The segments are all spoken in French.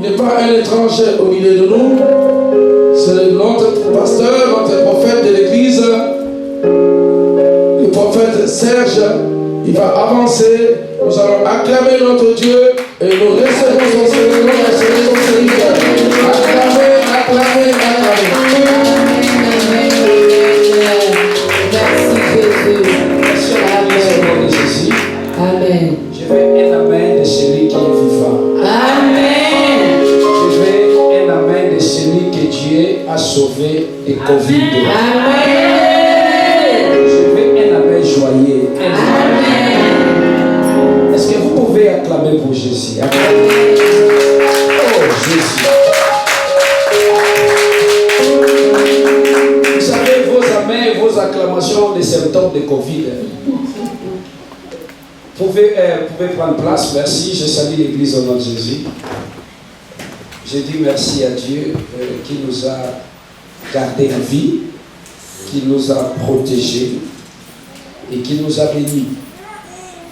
n'est pas un étranger au milieu de nous. C'est notre pasteur, notre prophète de l'église, le prophète Serge. Il va avancer. Nous allons acclamer notre Dieu et nous recevons son Seigneur, son Seigneur. Acclamez, acclamez, acclamez. Merci Jésus. Amen. Je veux un amen de celui qui est vivant. Amen. Je veux un amen de celui que Dieu a sauvé de Covid. Amen. Je veux un amen joyeux. Amen. Est-ce que vous pouvez acclamer pour Jésus? Acclamez. Oh Jésus. Vous savez, vos amens et vos acclamations des symptômes de Covid. Vous pouvez prendre place. Merci. Je salue l'Église au nom de Jésus. Je dis merci à Dieu qui nous a gardés en vie, qui nous a protégés et qui nous a bénis.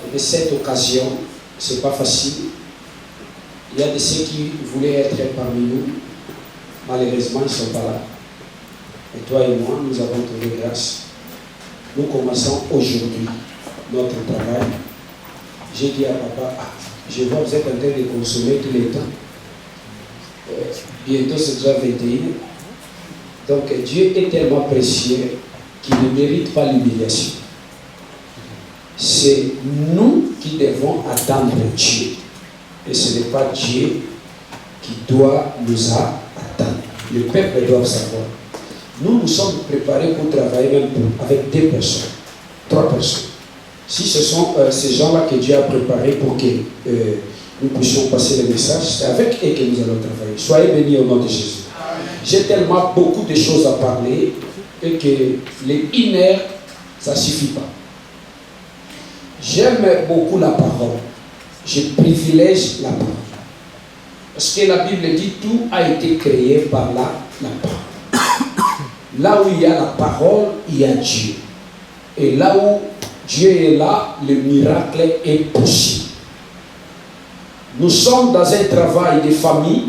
Et de cette occasion, c'est pas facile. Il y a de ceux qui voulaient être parmi nous. Malheureusement, ils ne sont pas là. Et toi et moi, nous avons trouvé grâce. Nous commençons aujourd'hui notre travail. J'ai dit à papa, je vois que vous êtes en train de consommer tous les temps. Bientôt c'est déjà 21. Donc Dieu est tellement précieux qu'il ne mérite pas l'humiliation. C'est nous qui devons attendre Dieu. Et ce n'est pas Dieu qui doit nous attendre. Le peuple doit savoir. Nous nous sommes préparés pour travailler même avec 2 personnes, 3 personnes. Si ce sont ces gens-là que Dieu a préparés pour que nous puissions passer le message, c'est avec eux que nous allons travailler. Soyez bénis au nom de Jésus. J'ai tellement beaucoup de choses à parler et que les 1 heure, ça ne suffit pas. J'aime beaucoup la parole. Je privilège la parole. Parce que la Bible dit tout a été créé par la parole. Là où il y a la parole, il y a Dieu. Et là où Dieu est là, le miracle est possible. Nous sommes dans un travail de famille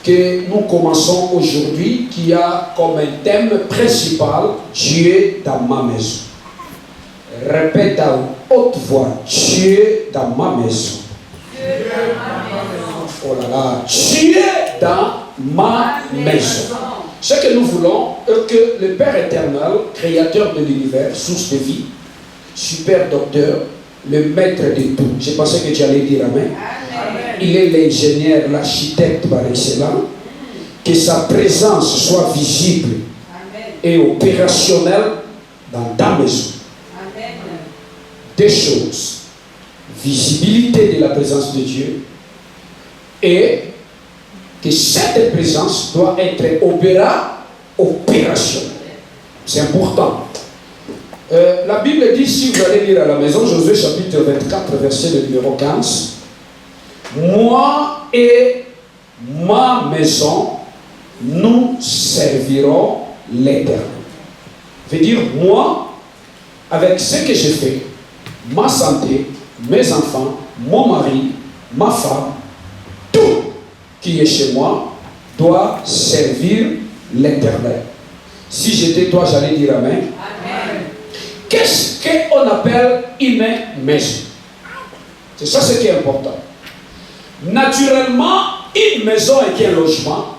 que nous commençons aujourd'hui qui a comme un thème principal Dieu dans ma maison. Répète à haute voix, Dieu dans ma maison. Oh là là, Dieu dans ma maison. Ce que nous voulons est que le Père éternel, créateur de l'univers, source de vie, super docteur, le maître de tout. Je pensais que tu allais dire amen. Il est l'ingénieur, l'architecte par excellence. Que sa présence soit visible et opérationnelle dans ta maison. 2 choses. Visibilité de la présence de Dieu et que cette présence doit être opérationnelle. C'est important. La Bible dit, si vous allez lire à la maison, Josué chapitre 24, verset le numéro 15, moi et ma maison, nous servirons l'Éternel. Veut dire, moi, avec ce que j'ai fait, ma santé, mes enfants, mon mari, ma femme, tout qui est chez moi doit servir l'Éternel. Si j'étais toi, j'allais dire amen. Amen. Qu'est-ce qu'on appelle une maison? C'est ça ce qui est important. Naturellement, une maison est un logement,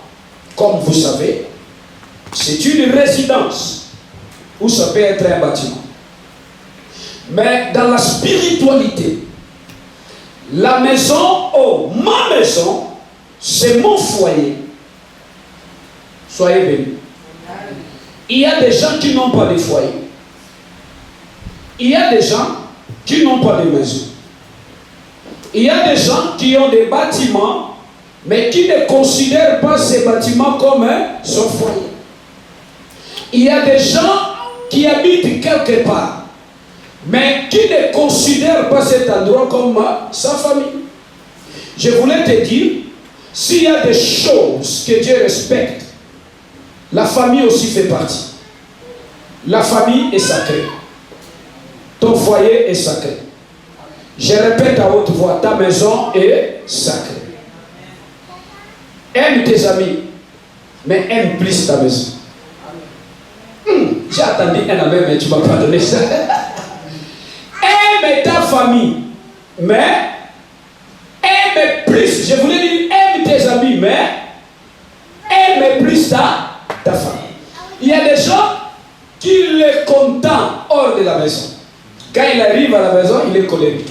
comme vous savez, c'est une résidence, ou ça peut être un bâtiment. Mais dans la spiritualité, la maison, ma maison, c'est mon foyer. Soyez bénis. Il y a des gens qui n'ont pas de foyer. Il y a des gens qui n'ont pas de maison. Il y a des gens qui ont des bâtiments, mais qui ne considèrent pas ces bâtiments comme son foyer. Il y a des gens qui habitent quelque part, mais qui ne considèrent pas cet endroit comme sa famille. Je voulais te dire, s'il y a des choses que Dieu respecte, la famille aussi fait partie. La famille est sacrée. Ton foyer est sacré. Je répète à haute voix, ta maison est sacrée. Aime tes amis, mais aime plus ta maison. J'ai attendu un amen, mais tu ne m'as pas donné ça. Aime ta famille, mais aime plus. Je voulais dire aime tes amis, mais aime plus ta famille. Il y a des gens qui le contentent hors de la maison. Quand il arrive à la maison, il est colérique.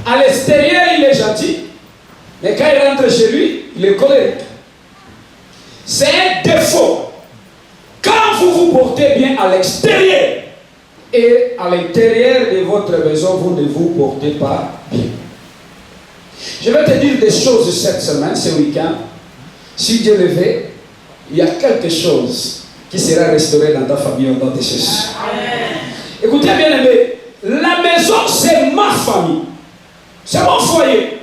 À l'extérieur, il est gentil, mais quand il rentre chez lui, il est colérique. C'est un défaut. Quand vous vous portez bien à l'extérieur et à l'intérieur de votre maison, vous ne vous portez pas bien. Je vais te dire des choses cette semaine, ce week-end. Si Dieu le veut, il y a quelque chose qui sera restauré dans ta famille au nom de Jésus. Écoutez bien aimé, la maison c'est ma famille. C'est mon foyer.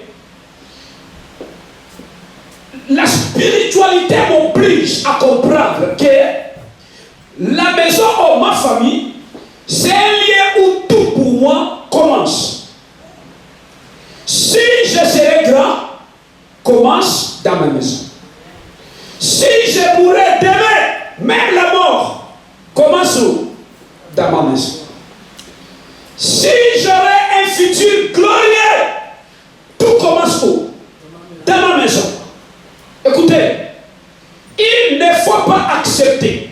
La spiritualité m'oblige à comprendre que la maison ou ma famille, c'est un lieu où tout pour moi commence. Si je serai grand, commence dans ma maison. Si je mourrai demain, même la mort, commence où? Dans ma maison. Si j'aurai un futur glorieux, tout commence où? Dans ma maison. Écoutez, il ne faut pas accepter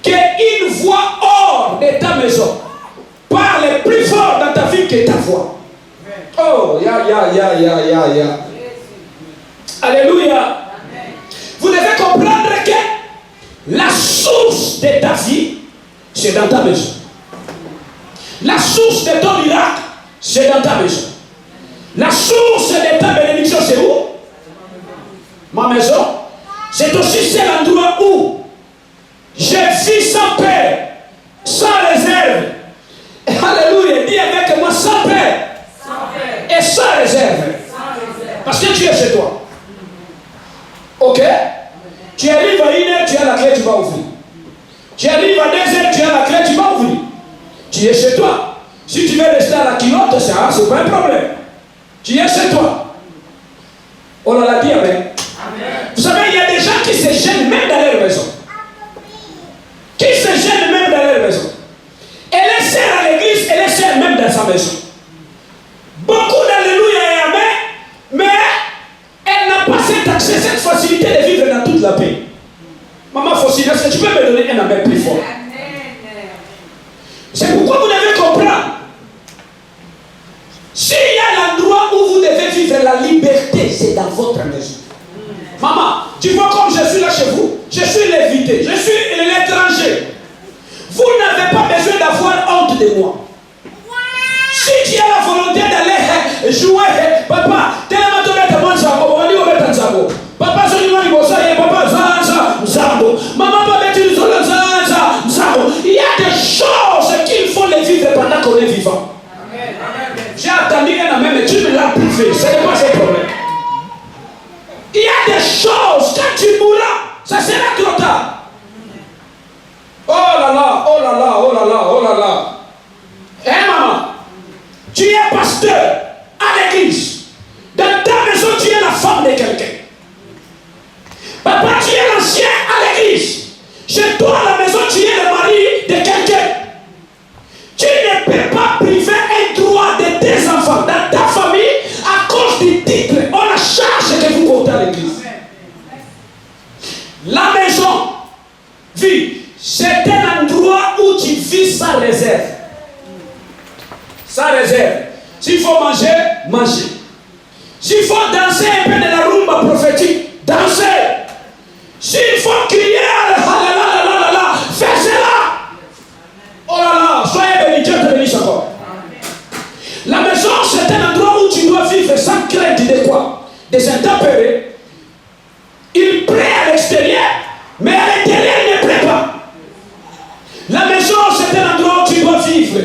qu'une voix hors de ta maison parle plus fort dans ta vie que ta voix. Oh, ya. Alléluia. Vous devez comprendre que la source de ta vie, c'est dans ta maison. La source de ton miracle, c'est dans ta maison. La source de ta bénédiction, c'est où? Ma maison. C'est aussi seul endroit où je vis sans peur, sans réserve. Alléluia. Dis avec moi, sans peur et sans réserve. Parce que tu es chez toi. Ok? Tu arrives à 1h, tu as la clé, tu vas ouvrir. Tu arrives à 2h, tu as la clé, tu vas ouvrir. Tu es chez toi. Si tu veux rester à la culotte, c'est pas un problème. Tu es chez toi. On l'a dit, amen. Vous savez, il y a des gens qui se gênent même dans leur maison. Qui se gênent même dans leur maison. Elle est sœur à l'église, elle est sœur même dans sa maison. Beaucoup d'alléluia et amen, mais elle n'a pas cet accès, cette facilité de vivre dans toute la paix. Maman Faucine, est-ce que tu peux me donner un amen plus fort? C'est pourquoi vous devez comprendre. S'il y a l'endroit où vous devez vivre la liberté, c'est dans votre maison. Maman, tu vois comme je suis là chez vous, je suis l'invité, je suis l'étranger. Vous n'avez pas besoin d'avoir honte de moi. Si tu as la volonté d'aller jouer, papa, tellement tu es mon zambo, on dit on est un zambo. Papa, je dis papa, zambo. Maman, papa, tu dis zambo. Il y a des choses qu'il faut les vivre pendant qu'on est vivant. J'ai attendu un amen, mais tu me l'as privé. Ce n'est pas ce problème. Il y a des choses, quand tu mourras, ça sera trop tard. Oh là là, oh là là, oh là là, oh là là. Hein, maman? Tu es pasteur à l'église. Dans ta maison, tu es la femme de quelqu'un. Papa, tu es l'ancien à l'église. Chez toi, à la maison, tu es le mari de quelqu'un. Tu ne peux pas priver un droit de tes enfants dans ta famille à cause du titre. On a charge que vous portez à l'église. La maison, vie, c'est un endroit où tu vis sans réserve. Sans réserve. S'il faut manger, manger. S'il faut danser un peu de la rumba prophétique, danser. S'il faut crier, fais cela. Oh là là, soyez bénis, Dieu te bénisse encore. La maison, c'est un endroit où tu dois vivre sans crainte de quoi? Des intempéries. Il plaît à l'extérieur, mais à l'intérieur, il ne plaît pas. La maison, c'est un endroit où tu dois vivre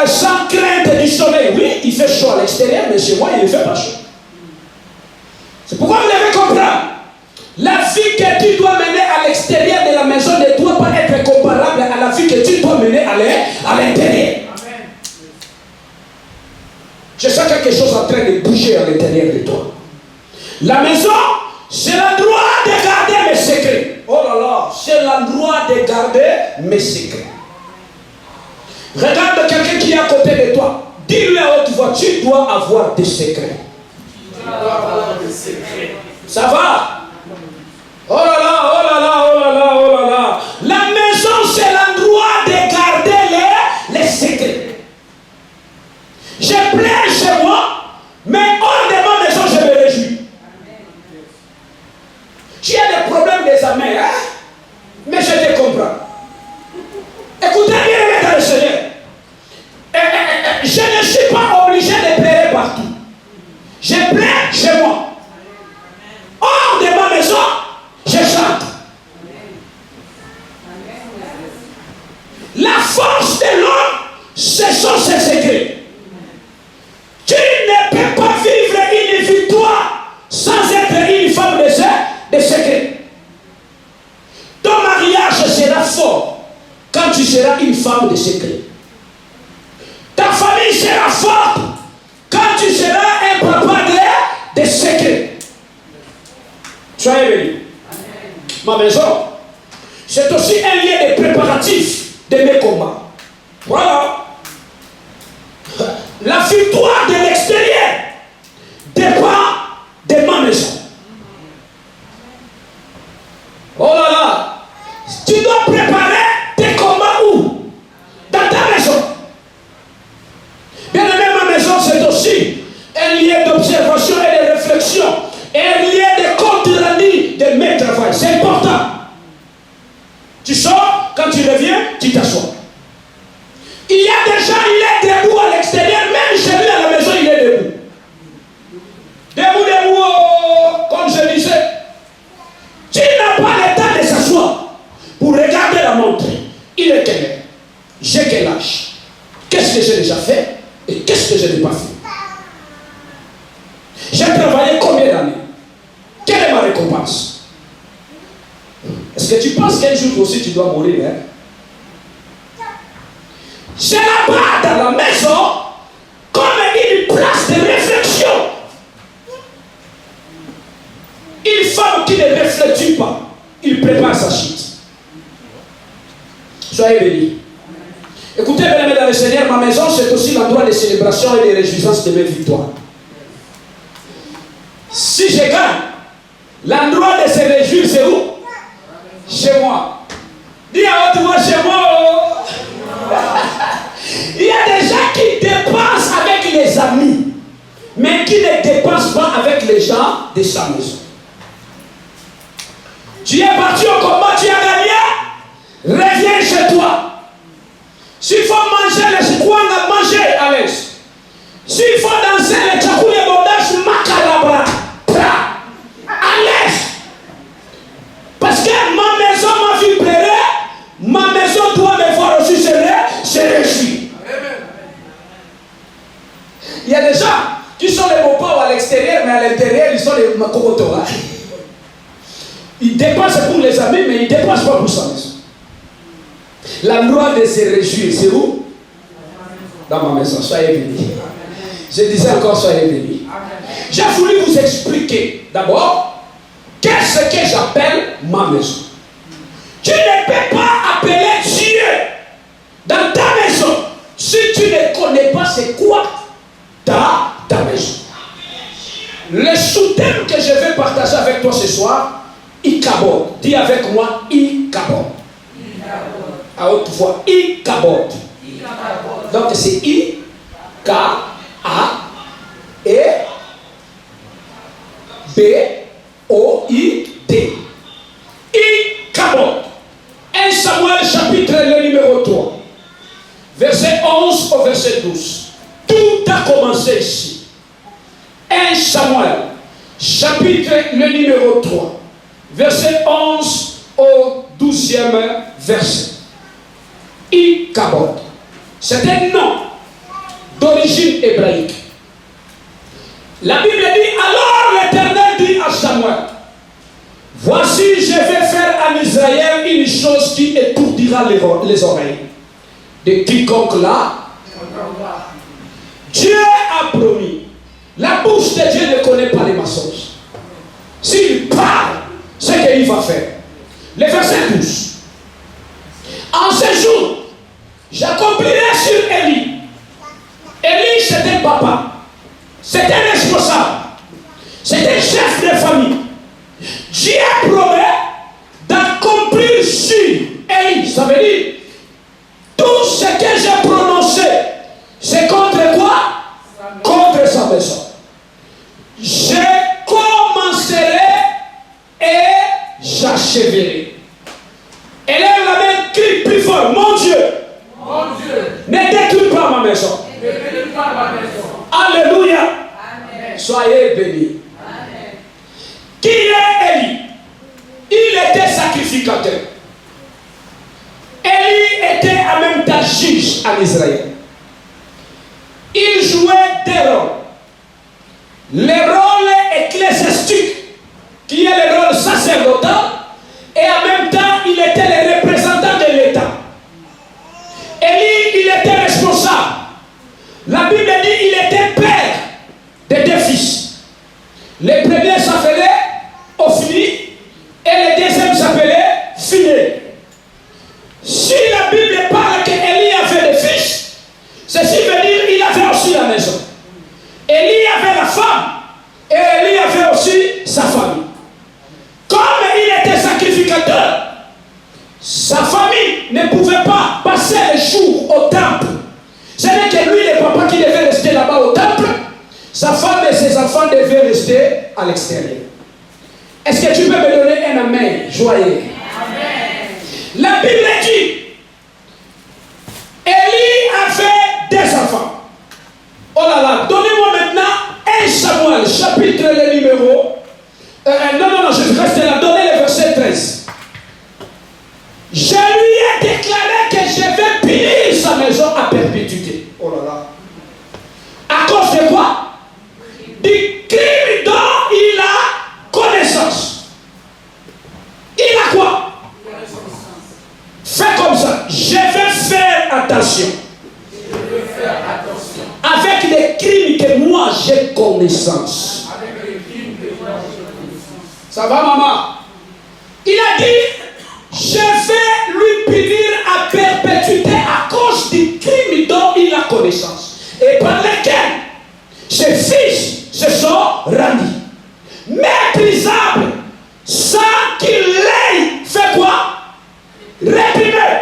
sans crainte du soleil. Oui, il fait chaud à l'extérieur, mais chez moi, il ne fait pas chaud. C'est pourquoi vous devez comprendre. La vie que tu dois mener à l'extérieur de la maison ne doit pas être comparable à la vie que tu dois mener à l'intérieur. Je sens quelque chose en train de bouger à l'intérieur de toi. La maison, c'est l'endroit de garder mes secrets. Oh là là, c'est l'endroit de garder mes secrets. Regarde quelqu'un qui est à côté de toi. Dis-lui à haute voix, tu dois avoir des secrets. Ça va? Oh là là, oh là là, oh là là, oh là là. La maison, c'est l'endroit de garder les secrets. J'ai plein chez moi, mais hors de ma maison, je me réjouis. Tu as des problèmes des amis, hein? Mais je te comprends. Écoutez bien, dans le Seigneur. Je ne suis pas obligé de pleurer partout. Je pleure chez moi. Hors de ma maison, je chante. La force de l'homme, ce sont ses secrets. Tu ne peux pas vivre une victoire sans être une femme de secrets. Ton mariage sera fort quand tu seras une femme de secrets. Ta famille sera forte quand tu seras un papa de secrets. Soyez bénis. Ma maison, c'est aussi un lieu de préparatif de mes combats. Voilà. La victoire de l'extérieur dépend de ma maison. Oh là là. Tu dois préparer tes combats où? Dans ta maison. Bien aimé, ma maison, c'est aussi un lieu d'observation et de réflexion. Et un lieu de compte rendu de mes travaux. C'est important. Tu sors, quand tu reviens, tu t'assois. Il y a des gens, il est debout à l'extérieur, même chez lui à la maison, il est debout. Debout, comme je disais. Tu n'as pas le temps de s'asseoir pour regarder la montre. Il est quelle heure? J'ai quel âge? Qu'est-ce que j'ai déjà fait et qu'est-ce que je n'ai pas fait? J'ai travaillé combien d'années? Quelle est ma récompense? Est-ce que tu penses qu'un jour aussi tu dois mourir, hein? C'est là-bas dans la maison comme une place de réflexion. Une femme qui ne réfléchit pas, il prépare sa chute. Soyez bénis. Écoutez, bien aimés dans le Seigneur, ma maison c'est aussi l'endroit de célébration et de réjouissance de mes victoires. Si je gagne, l'endroit de se réjouir c'est où? Chez moi. Dis à haute voix chez moi. Il y a des gens qui dépensent avec les amis, mais qui ne dépensent pas avec les gens de sa maison. Tu es parti au combat, tu as gagné, reviens chez toi. S'il faut manger les chikwanga, manger à l'aise. S'il faut danser les tchakoulé bondage, makalabra, à l'aise. Parce que ma maison m'a vu pleurer, ma maison doit me voir aussi se réjouir. Il y a des gens qui sont les beaux-parents à l'extérieur, mais à l'intérieur, ils sont les makomotos. Ils dépensent pour les amis, mais ils ne dépensent pas pour sa maison. L'endroit de se réjouir, c'est où? Dans ma maison. Soyez bénis. Je disais encore, soyez bénis. J'ai voulu vous expliquer d'abord qu'est-ce que j'appelle ma maison. Tu ne peux pas appeler Dieu dans ta maison si tu ne connais pas c'est quoi ta maison. Le sous-thème que je vais partager avec toi ce soir, Ikabod. Dis avec moi, Ikabod. À haute voix, Ikabod. Donc c'est I-K-A-E-B-O-I-D. Ikabod. 1 Samuel chapitre le numéro 3. Verset 11 au verset 12. Tout a commencé ici. 1 Samuel chapitre le numéro 3. Verset 11 au 12e verset. Ikabod. C'est un nom d'origine hébraïque. La Bible dit, alors l'Éternel dit à Samuel, voici je vais faire en Israël une chose qui étourdira les oreilles de quiconque là. Dieu a promis. La bouche de Dieu ne connaît pas les mensonges. Je commencerai et j'achèverai. Élève la main, crie plus fort. Mon Dieu, ne détruis pas ma maison. Alléluia. Amen. Soyez bénis. Amen. Qui est Élie? Il était sacrificateur. Élie était en même temps juge en Israël. Il jouait des rôles. Le rôle ecclésiastique, qui est le rôle sacerdotal, et en même temps, il était le représentant de l'État. Élie, il était responsable. La Bible dit qu'il était père de deux fils. Le premier s'appelait Ophni et le deuxième s'appelait Phiné. Si la Bible parle qu'Élie avait des fils, ceci veut dire qu'il avait aussi la maison. Élie avait la femme et Élie avait aussi sa famille. Comme il était sacrificateur, sa famille ne pouvait pas passer les jours au temple. Ce n'est que lui, le papa, qui devait rester là-bas au temple. Sa femme et ses enfants devaient rester à l'extérieur. Est-ce que tu peux me donner un amen joyeux? Amen. La Bible dit, Élie avait des enfants. Oh là là, donnez-moi maintenant 1 Samuel, chapitre le numéro. Non, je reste là, donnez le verset 13. Je lui ai déclaré que je vais punir sa maison à perpétuité. Oh là là. À cause de quoi? Du crime dont il a connaissance. Il a quoi? Fais comme ça. Je vais faire attention. Avec les crimes que moi j'ai connaissance. Ça va, maman? Il a dit, je vais lui punir à perpétuité à cause du crime dont il a connaissance. Et par lequel ses fils se sont rendus. Méprisables, sans qu'il l'ait fait quoi? Réprimer.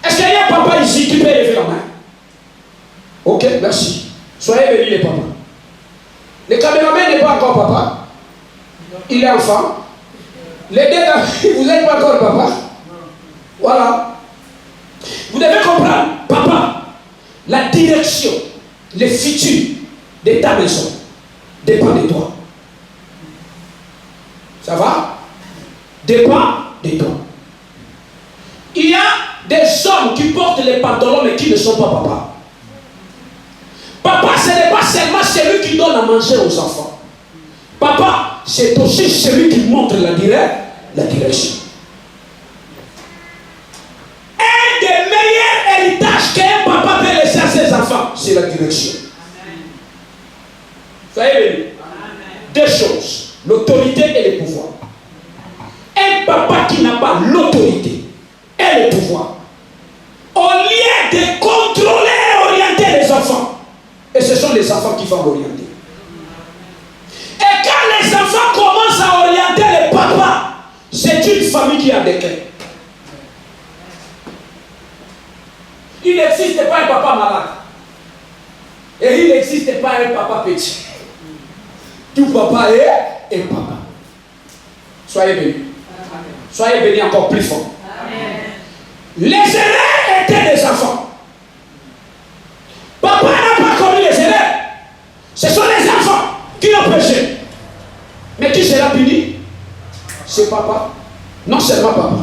Est-ce qu'il y a un papa ici qui peut lever la main? Ok, merci. Soyez bénis les papas. Le caméraman n'est pas encore papa. Il est enfant. Les deux là, vous n'êtes pas encore papa. Voilà. Vous devez comprendre, papa, la direction, le futur de ta maison dépend de toi. Ça va? Dépend de toi. Il y a des hommes qui portent les pantalons mais qui ne sont pas papa. Papa, ce n'est pas seulement celui qui donne à manger aux enfants. Papa, c'est aussi celui qui montre la direction. Un des meilleurs héritages qu'un papa peut laisser à ses enfants, c'est la direction. Soyez bénis. Deux choses, l'autorité et le pouvoir. Un papa qui n'a pas l'autorité et le pouvoir, au lieu de contrôler et orienter les enfants, et ce sont les enfants qui vont orienter. Et quand les enfants commencent à orienter les papas, c'est une famille qui a des clés. Il n'existe pas un papa malade. Et il n'existe pas un papa petit. Tout papa est papa. Soyez bénis. Soyez bénis encore plus fort. Amen. Les élèves étaient des enfants. Papa n'a pas connu les élèves. Ce sont les enfants qui ont péché. Mais qui sera puni? C'est papa. Non seulement papa.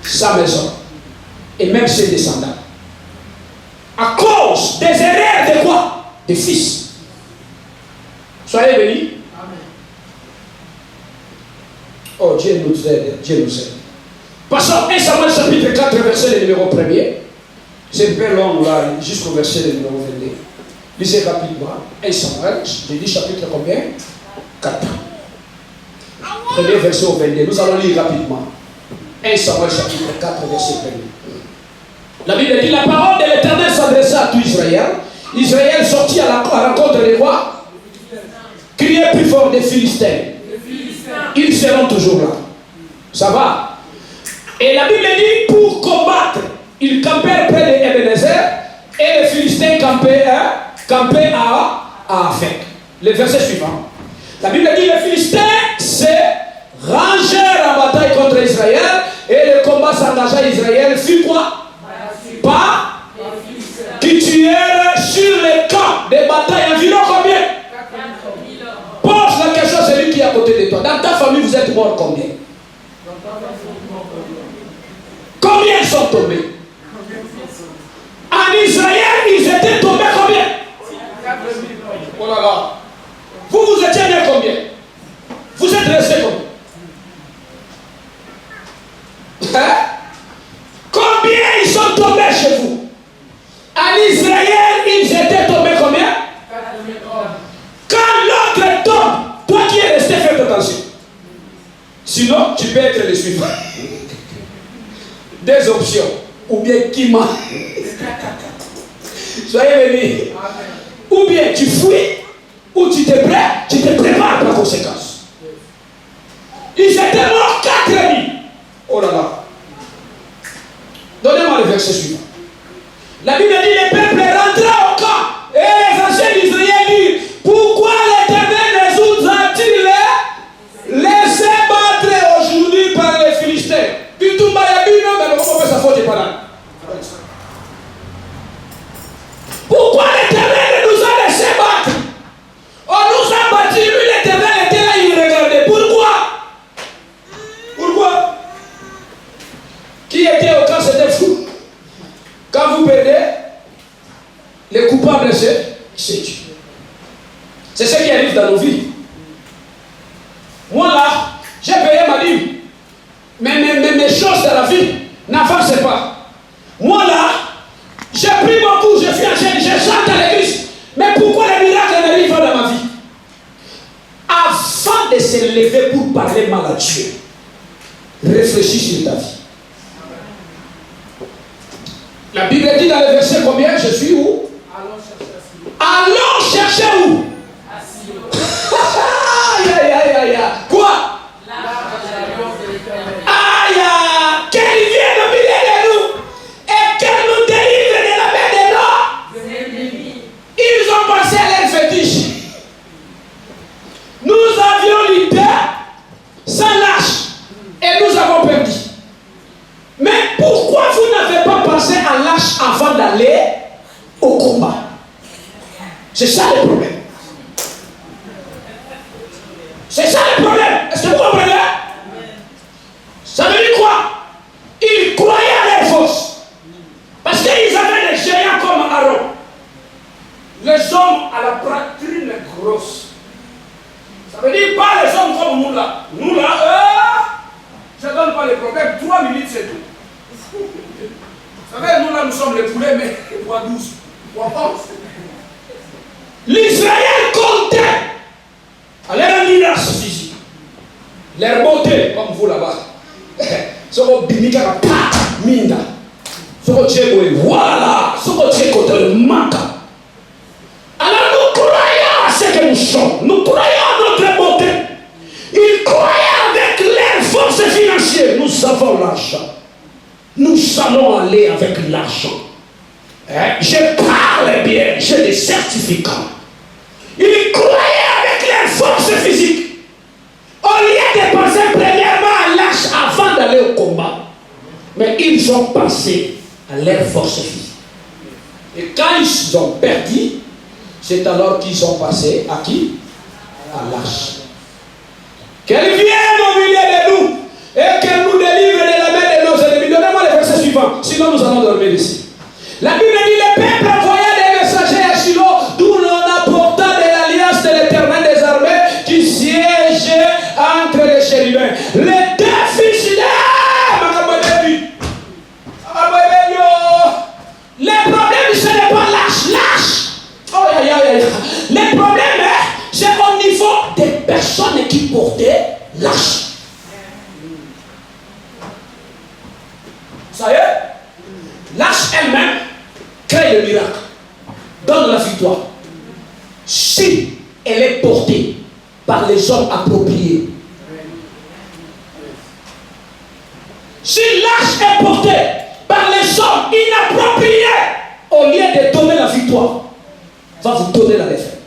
Sa maison. Et même ses descendants. À cause des erreurs de quoi? Des fils. Soyez bénis. Amen. Oh, Dieu nous aide. Dieu nous aide. Passons 1 Samuel chapitre 4, verset le numéro 1er. C'est un peu long là, jusqu'au verset le numéro 22. Lisez rapidement. 1 Samuel, j'ai dit chapitre combien? 4. Premier verset au 22. Nous allons lire rapidement. 1 Samuel chapitre 4, verset 1er. La Bible dit, la parole de l'Éternel s'adressa à tout Israël. Israël sortit à la rencontre des rois. Criez plus fort des Philistins. Ils seront toujours là. Ça va? Et la Bible dit, pour combattre, ils campèrent près d'Ebenezer et les Philistins campaient à Afek. Le verset suivant. La Bible dit les Philistins se rangèrent en bataille contre Israël et le combat s'engagea. Israël fut quoi? Pas qui tuèrent sur les camps de bataille environ combien? Pose la question à celui qui est à côté de toi. Dans ta famille, vous êtes morts combien? Combien sont tombés? En Israël, ils étaient tombés combien? Oh là là. Vous étiez né combien? Vous êtes restés combien? Hein? Combien ils sont tombés chez vous? En Israël, ils étaient tombés combien? Quand l'autre tombe, toi qui es resté, fais attention. Sinon, tu peux être le suivant. Des options. Ou bien qui m'a. Soyez venus. Ou bien tu fuis, ou tu te prépares par conséquence. Ils étaient morts 4 nuits. Oh là là. Donnez-moi le verset suivant. La Bible dit les peuples rentrèrent au camp. Et les anciens d'Israël disent, pourquoi l'Éternel nous a-t-il laissé battre aujourd'hui par les Philistins? Pourquoi l'Éternel nous a laissé battre? On nous a battu, lui l'Éternel était là, il regardait. Pourquoi? Pourquoi? Qui était au camp, c'était fou. Quand vous perdez, les coupables, c'est Dieu. C'est ce qui arrive dans nos vies. Moi là, j'ai payé ma dîme. Mais mes choses de la vie n'avancent pas. Moi là, j'ai pris beaucoup, je suis enchaîné, je chante à l'église. Mais pourquoi les miracles n'arrivent pas dans ma vie? Avant de se lever pour parler mal à Dieu, réfléchis sur ta vie. La Bible dit dans le verset combien? Je suis où? Allons chercher où? Aïe, aïe, aïe, aïe. Quoi? Aïe, qu'il vienne au milieu de nous et qu'il nous délivre de la main de nos ennemis. Ils ont passé à leur fétiche. Nous avions l'idée sans lâche et nous avons perdu. Mais pourquoi vous n'avez pas pensé à lâche avant d'aller au combat? C'est ça le problème. C'est ça le problème. Est-ce que vous comprenez? Ça veut dire quoi? Ils croyaient à leur force. Parce qu'ils avaient des géants comme Aaron. Les hommes à la poitrine grosse. Ça veut dire pas les hommes comme nous là. Nous là, je ne donne pas les problèmes. 3 minutes c'est tout. Vous savez, nous là, nous sommes les poulets, mais 3-12, 3-11. L'Israël comptait. Allez dans l'Iras physique. Leur beauté, comme vous là-bas. Soko bimika pa minda. Soko tchèque, voilà. Soko tchèque, le maka. Alors nous croyons à ce que nous sommes. Nous croyons à notre beauté. Ils croyaient avec leurs forces financières. Nous avons l'argent. Nous allons aller avec l'argent. Je parle bien. J'ai des certificats. Ils croyaient avec leurs forces physiques. Au lieu de penser premièrement à l'âge avant d'aller au combat. Mais ils ont pensé à leur force physique. Et quand ils ont perdu, c'est alors qu'ils sont passés à qui? À l'âge. Qu'elle vienne au milieu de nous et qu'elle nous délivre de la main de nos ennemis. Donnez-moi le verset suivant, sinon nous allons dormir ici. La Bible dit les peuples envoyaient des messagers à Shiloh, d'où l'on apporta de l'alliance de l'Éternel des armées qui siégeait entre les chérubins. Les deux fils de les problèmes, ce n'est pas lâche. Oh, les problèmes, c'est au niveau des personnes qui portaient lâche. Ça y est, lâche elle-même crée le miracle, donne la victoire. Si elle est portée par les hommes appropriés. Si lâche est portée par les hommes inappropriés, au lieu de donner la victoire, va vous donner la défaite.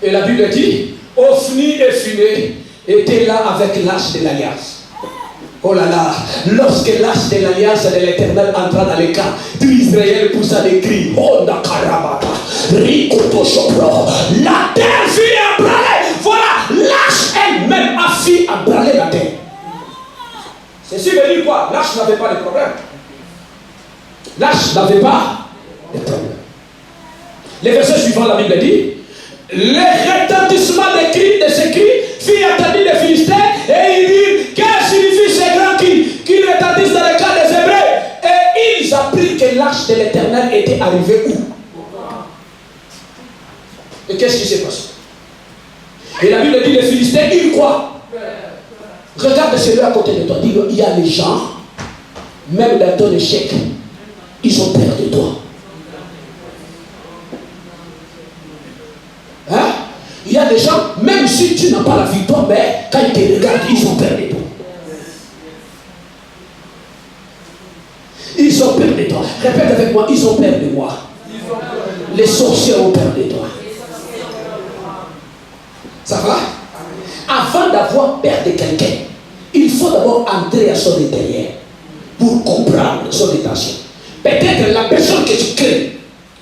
Et la Bible dit, Ophni et Phinée étaient là avec l'arche de l'alliance. Oh là là, lorsque l'arche de l'alliance de l'Éternel entra dans les camps d'Israël, poussa des cris, oh Nakarabata, Rikoto Chopro, la terre fit abraler. Voilà, l'arche elle-même a fait abraler la terre. Ceci veut dire quoi? L'arche n'avait pas de problème. L'arche n'avait pas de problème. Les versets suivants, la Bible dit, le retentissement des cris, de ces cris, fit entendre les Philistins et ils dirent, qu'est-ce que signifie ces grands cris qui retentissent dans le camp des Hébreux? Et ils apprirent que l'arche de l'Éternel était arrivée où? Et qu'est-ce qui s'est passé? Et la Bible dit, les Philistins, ils croient. Regarde celui à côté de toi, dis-le, il y a les gens, même dans ton échec, ils ont peur de toi. Hein? Il y a des gens, même si tu n'as pas la victoire, mais quand ils te regardent, ils ont peur de toi. Ils ont peur de toi. Répète avec moi, ils ont peur de moi. Les sorciers ont peur de toi. Ça va? Avant d'avoir peur de quelqu'un, il faut d'abord entrer à son intérieur pour comprendre son intention. Peut-être la personne que tu crains,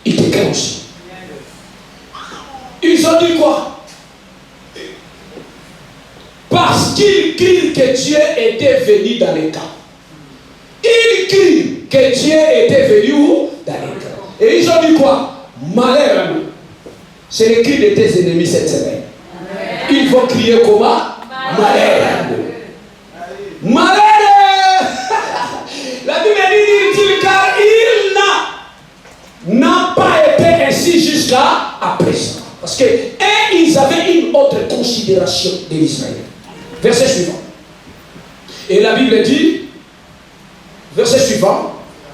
il te craint aussi. Ils ont dit quoi? Parce qu'ils crient que Dieu était venu dans les camps. Ils crient que Dieu était venu où? Dans les camps. Et ils ont dit quoi? Malheur à nous. C'est le cri de tes ennemis cette semaine. Ils vont crier comment? Malheur à nous. Malheur! La Bible dit car il n'a pas été ainsi jusqu'à présent. Parce que ils avaient une autre considération de l'Israël. Verset suivant. Et la Bible dit, verset suivant,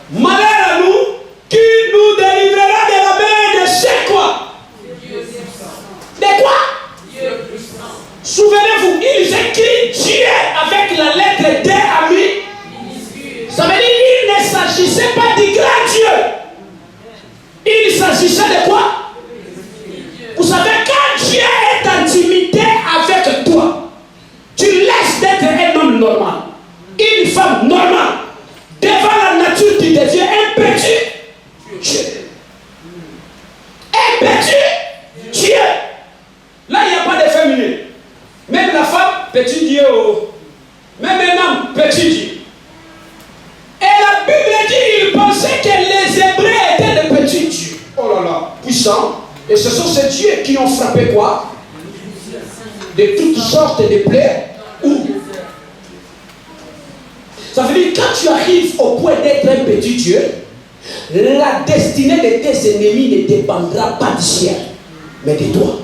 malheur à nous qui nous délivrera de la main de ces quoi? De quoi? Souvenez-vous, ils écrivent Dieu avec la lettre D ami. Ça veut dire qu'il ne s'agissait pas du grand Dieu. Il s'agissait de quoi? Vous savez, quand Dieu est en intimité avec toi, tu laisses d'être un homme normal, une femme normale. Devant la nature, tu deviens un petit Dieu. Un petit Dieu. Là, il n'y a pas de féminin. Même la femme, petit Dieu. Même un homme, petit Dieu. Et la Bible dit, il pensait que les Hébreux étaient des petits dieux. Oh là là, puissants. Et ce sont ces dieux qui ont frappé quoi? De toutes sortes de plaies. Où? Ça veut dire quand tu arrives au point d'être un petit Dieu, la destinée de tes ennemis ne dépendra pas du ciel, mais de toi.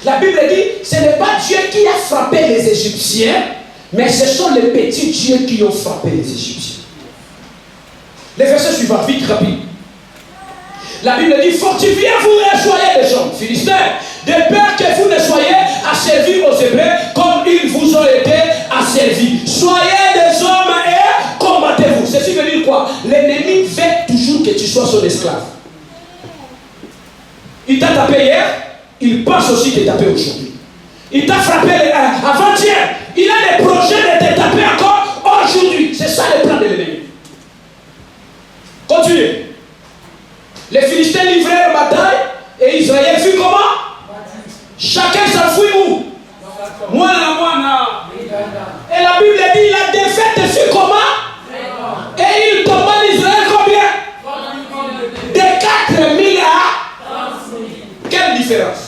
La Bible dit, ce n'est pas Dieu qui a frappé les Égyptiens, mais ce sont les petits dieux qui ont frappé les Égyptiens. Les versets suivants, vite, rapide. La Bible dit, fortifiez-vous et soyez des gens, Philistins, de peur que vous ne soyez asservis aux Hébreux comme ils vous ont été asservis. Soyez des hommes et combattez-vous. Ceci veut dire quoi? L'ennemi veut toujours que tu sois son esclave. Il t'a tapé hier, il pense aussi te taper aujourd'hui. Il t'a frappé avant-hier, il a des projets de te taper encore aujourd'hui. C'est ça le plan de l'ennemi. Continuez. Les Philistins livrèrent la bataille et Israël fut comment? Chacun s'enfuit où? Moi. Et la Bible dit la défaite fut comment? Et il tomba l'Israël combien? De 4000 à 30 000. Quelle différence?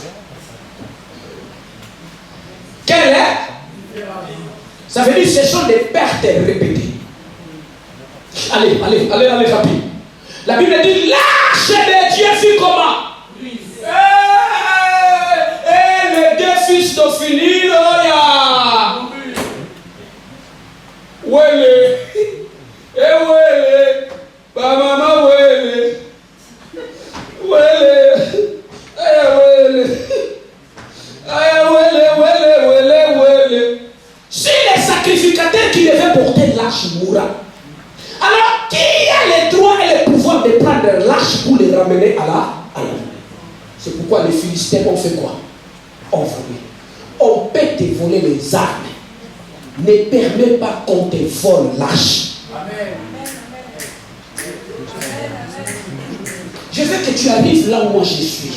Quelle est? Ça veut dire que ce sont des pertes répétées. Allez, rapide. La Bible dit l'arche de Dieu fut comment? Et les deux fils d'Ophni, Wele, Wele, Maman Wele, Wele. Si les sacrificateurs qui devaient porter l'arche mourra, alors qui a le droit et le pouvoir de prendre l'arche pour les ramener à la main? C'est pourquoi les Philistins ont fait quoi? Ont volé. On peut te voler les armes. Ne permets pas qu'on te vole lâche. Amen. Je veux que tu arrives là où moi je suis.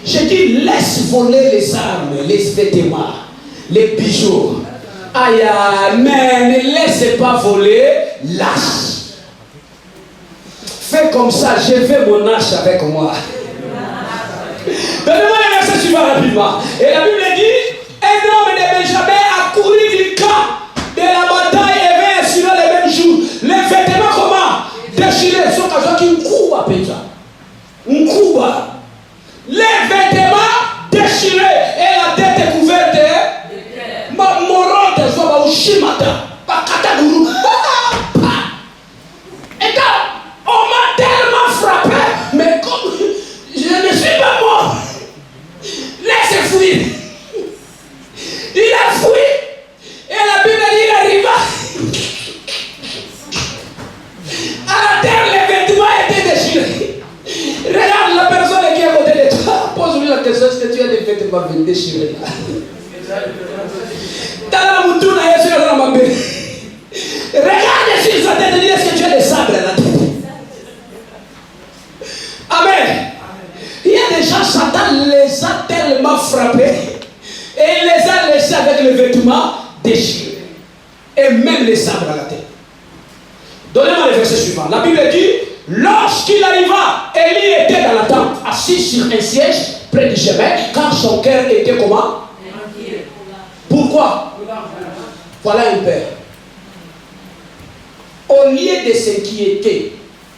Je dis, laisse voler les armes, les vêtements, les bijoux. Aïe, mais ne laisse pas voler l'âge. Fais comme ça, je veux mon âge avec moi. Donnez-moi les versets suivants rapidement. Et la Bible dit, un homme de Benjamin a couru du camp de la bataille et vint sur les mêmes jours. Les vêtements comment? Déchirés. Sauf qu'à qui une coupe à Pétra. Une coupe. Les vêtements déchirés et la tête couverte. Ma morale de Zoba ou Shimata. Pakata Guru. Et quand on m'a tellement frappé, mais comme je ne suis pas mort, laisse fuir. Il a fui. Et la Bible dit il arriva. À la terre, les vêtements étaient déchirés. Regarde la personne qui est à côté de toi. Pose-lui la question, est-ce que tu as des vêtements déchirés là? Regarde sur sa tête et dis, est-ce que tu as des sabres à la tête? Amen. Il y a des gens, Satan les a tellement frappés et il les a laissés avec les vêtements déchirés et même les sabres à la tête. Donnez-moi le verset suivant. La Bible dit, lorsqu'il arriva, Élie était dans la tente, assis sur un siège près du chemin, car son cœur était comment? Pourquoi? Voilà un père. Au lieu de s'inquiéter,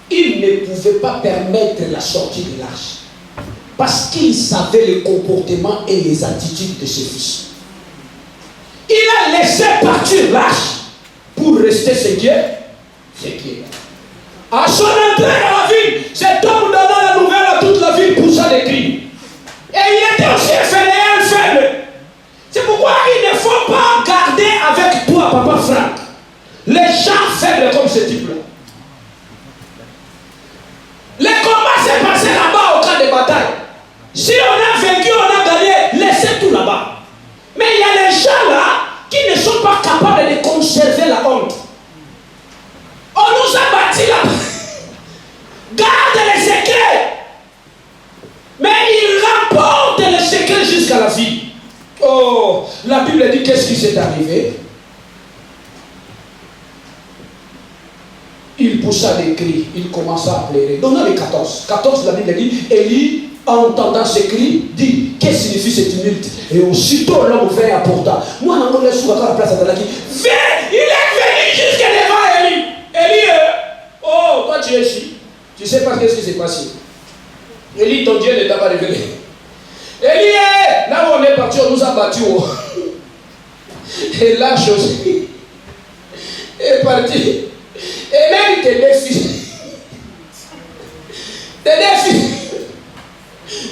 il ne pouvait pas permettre la sortie de l'arche. Parce qu'il savait le comportement et les attitudes de ses fils. Il a laissé partir l'arche pour rester séculier. À son entrée dans la ville, cet homme donna la nouvelle à toute la ville poussa des cris. Et il était aussi un faible. C'est pourquoi il ne faut pas garder avec toi, papa Franck, les gens faibles comme ce type-là. Les combats s'est passé là-bas au camp de bataille. Si on a vaincu, on a gagné, laissez tout là-bas. Mais il y a les gens là qui ne sont pas capables de conserver la honte. On nous a bâtis là-bas. Garde les secrets. Mais il rapporte les secrets jusqu'à la vie. Oh, la Bible dit qu'est-ce qui s'est arrivé? Il poussa des cris, il commença à pleurer. Donnons les 14. 14, la Bible dit, Élie, entendant ces cris, dit, qu'est-ce que signifie ce tumulte? Et aussitôt l'homme vint apporta. Moi, on a sous la place à Dalaki. Viens, il est venu jusqu'à devant Élie. Élie, oh, toi tu es ici. Tu sais pas qu'est-ce qui s'est passé. Élie, ton Dieu ne t'a pas révélé. Élie, là où on est parti, on nous a battus. Oh. Et la chose est partie. Et même tes deux fils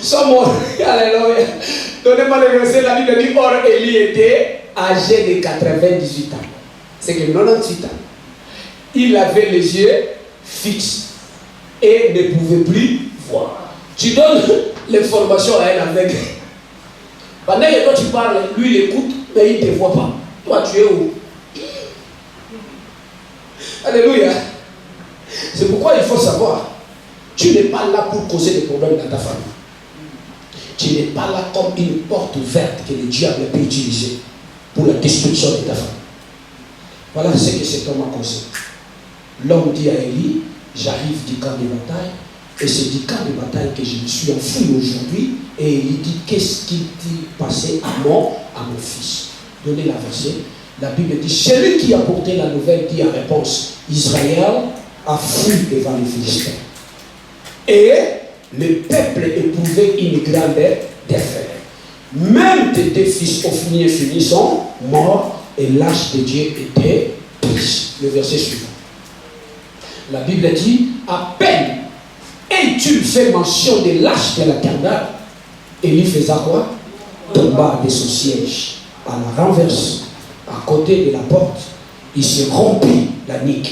sont morts. Alléluia. Donnez-moi le verset, la Bible dit, or Élie était âgé de 98 ans. C'est que 98 ans. Il avait les yeux fixes et ne pouvait plus voir. Tu donnes l'information à un aveugle. Pendant que toi tu parles, lui il écoute, mais il ne te voit pas. Toi tu es où? Alléluia. C'est pourquoi il faut savoir, tu n'es pas là pour causer des problèmes dans ta famille. Tu n'es pas là comme une porte ouverte que le diable peut utiliser pour la destruction de ta famille. Voilà ce que cet homme a causé. L'homme dit à Élie, j'arrive du camp de bataille, et c'est du camp de bataille que je me suis enfui aujourd'hui. Et il dit, qu'est-ce qui dit passé à mon fils? Donnez la verset. La Bible dit, celui qui a porté la nouvelle dit en réponse, Israël a fui devant les Philistins. Et le peuple éprouvait une grande défaite. Même tes deux fils Ophni et Fini sont morts et l'âge de Dieu était triste. Le verset suivant. La Bible dit, à peine et-tu fais mention de l'âge de la Canaan, Élie faisait quoi? Tomba de son siège à la renverse, à côté de la porte. Il se rompit la nuque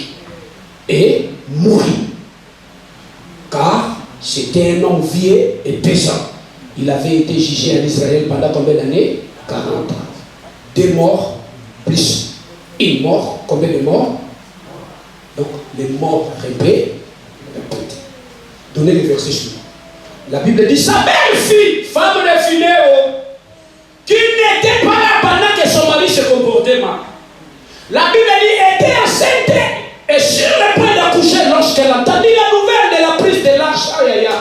et mourit. Car c'était un homme vieux et pesant. Il avait été jugé en Israël pendant combien d'années? 40 ans. 2 morts, plus une mort. Combien de morts? Donc, les morts répètent. Donnez le verset suivant. La Bible dit, sa belle-fille, femme de Phineo, qui n'était pas là pendant que son mari se comportait mal. La Bible dit, était enceinte et sur le point d'accoucher lorsqu'elle entendit la nouvelle de la prise de l'arche. Aïe, aïe, aïe.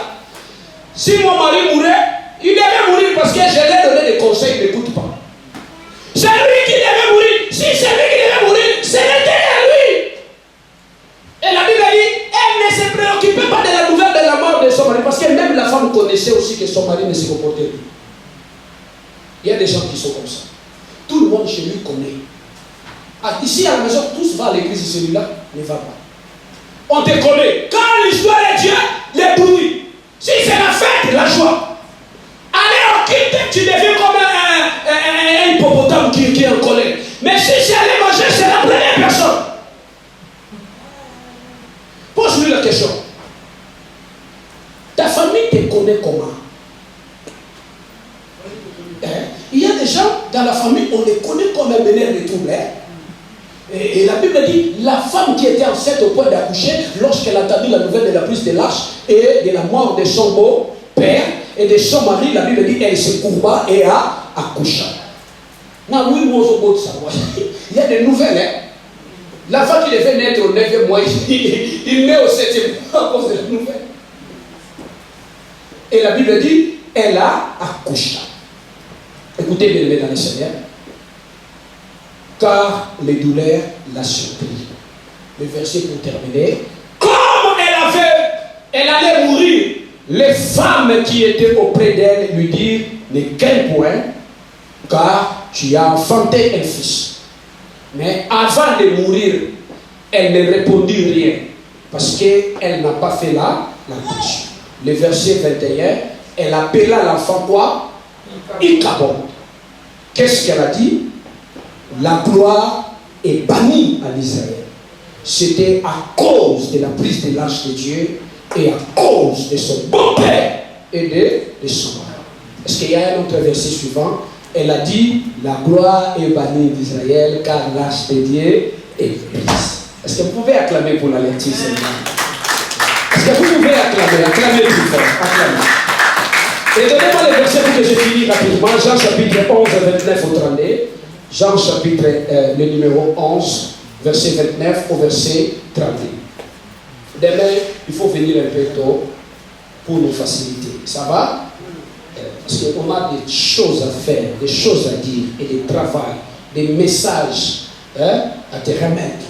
Si mon mari mourait, il devait mourir parce que je lui ai donné des conseils, il n'écoute pas. C'est lui qui devait mourir. Si c'est lui qui devait mourir, c'est lui. Et la Bible dit, elle ne se préoccupait pas de la nouvelle de la mort de son mari, parce que même la femme connaissait aussi que son mari ne se comportait plus. Il y a des gens qui sont comme ça. Tout le monde chez lui connaît. Ah, ici à la maison, tous vont à l'église, celui-là ne va pas. On te connaît. Quand l'histoire est Dieu, les bruits. Si c'est la fête, la joie. Allez au culte, tu deviens comme un hippopotame qui est en colère. Mais si c'est aller manger, c'est la première personne. Pose-lui la question. Ta famille te connaît comment? Il y a des gens dans la famille, on les connaît comme un meneur de troubles. Et la Bible dit, la femme qui était enceinte au point d'accoucher, lorsqu'elle a entendu la nouvelle de la prise de l'arche et de la mort de son beau-père et de son mari, la Bible dit, elle se courba et a accouché. Non, oui, il y a des nouvelles. L'enfant qui devait naître au 9e mois, il naît au 7e mois à cause de la nouvelle. Et la Bible dit, elle a accouché. Écoutez bien, dans le Seigneur. Car les douleurs la surpris. Le verset pour terminer. Comme elle allait mourir, les femmes qui étaient auprès d'elle lui dirent, ne crains point, car tu as enfanté un fils. Mais avant de mourir, elle ne répondit rien, parce qu'elle n'a pas fait la bouche. Le verset 21, elle appela l'enfant quoi? Ichabod. Qu'est-ce qu'elle a dit? La gloire est bannie en Israël. C'était à cause de la prise de l'arche de Dieu et à cause de son beau-père et de son mari. Est-ce qu'il y a un autre verset suivant? Elle a dit, la gloire est bannie d'Israël car l'arche de Dieu est prise. Est-ce que vous pouvez acclamer pour l'alertir, Seigneur? Est-ce que vous pouvez acclamer plus fort? Acclamer. Et donnez-moi les versets pour que je finisse rapidement. Jean chapitre 11, 29 au 32. Jean chapitre le numéro 11, verset 29 au verset 32. Demain, il faut venir un peu tôt pour nous faciliter. Ça va? Parce qu'on a des choses à faire, des choses à dire, et des travail, des messages à te remettre.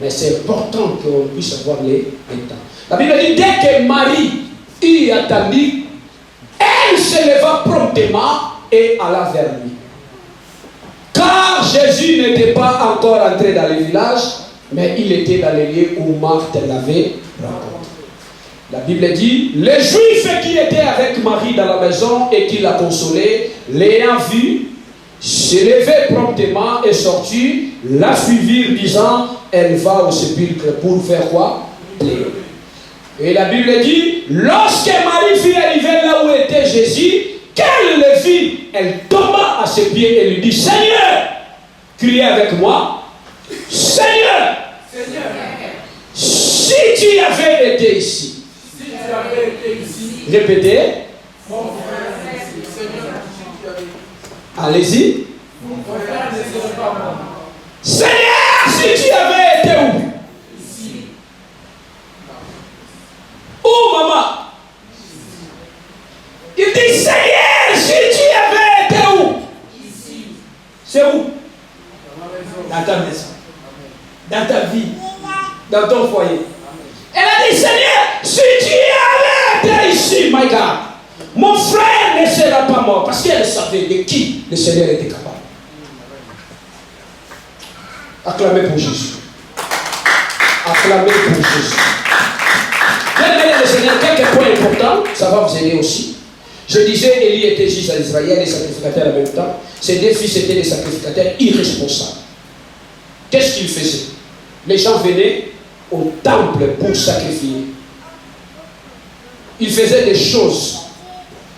Mais c'est important qu'on puisse avoir les temps. La Bible dit, dès que Marie y attendit, elle se leva promptement et alla vers lui. Car Jésus n'était pas encore entré dans le village, mais il était dans les lieux où Marthe l'avait rencontré. La Bible dit, les Juifs qui étaient avec Marie dans la maison et qui la consolaient, l'ayant vue, se levaient promptement et sortis, la suivirent disant, elle va au sépulcre pour faire quoi? Pleurer. Et la Bible dit, lorsque Marie fut arrivée là où était Jésus, qu'elle le vit, elle tomba à ses pieds et lui dit, Seigneur, criez avec moi, Seigneur, si tu avais été ici, répétez, allez-y, Seigneur, si tu avais été où? Où, maman? Il dit, Seigneur, si tu avais été où? Ici. C'est où? Dans ta maison. Dans ta vie. Dans ton foyer. Elle a dit, Seigneur, si tu avais été ici, my God, mon frère ne sera pas mort. Parce qu'elle savait de qui le Seigneur était capable. Acclamez pour Jésus. Acclamez pour Jésus. Bien, le Seigneur, quelques points importants, ça va vous aider aussi. Je disais, Élie était juge à Israël et sacrificateur en même temps. Ses deux fils étaient des sacrificateurs irresponsables. Qu'est-ce qu'ils faisaient? Les gens venaient au temple pour sacrifier. Ils faisaient des choses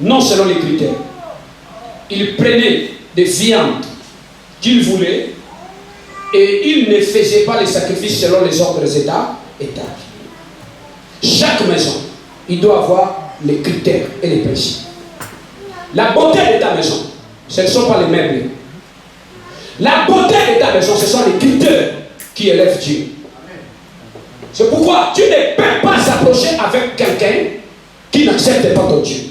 non selon les critères. Il prenait des viandes qu'il voulait et il ne faisait pas les sacrifices selon les ordres établis. Chaque maison, il doit avoir les critères et les principes. La beauté de ta maison, ce ne sont pas les meubles. La beauté de ta maison, ce sont les critères qui élèvent Dieu. C'est pourquoi tu ne peux pas s'approcher avec quelqu'un qui n'accepte pas ton Dieu.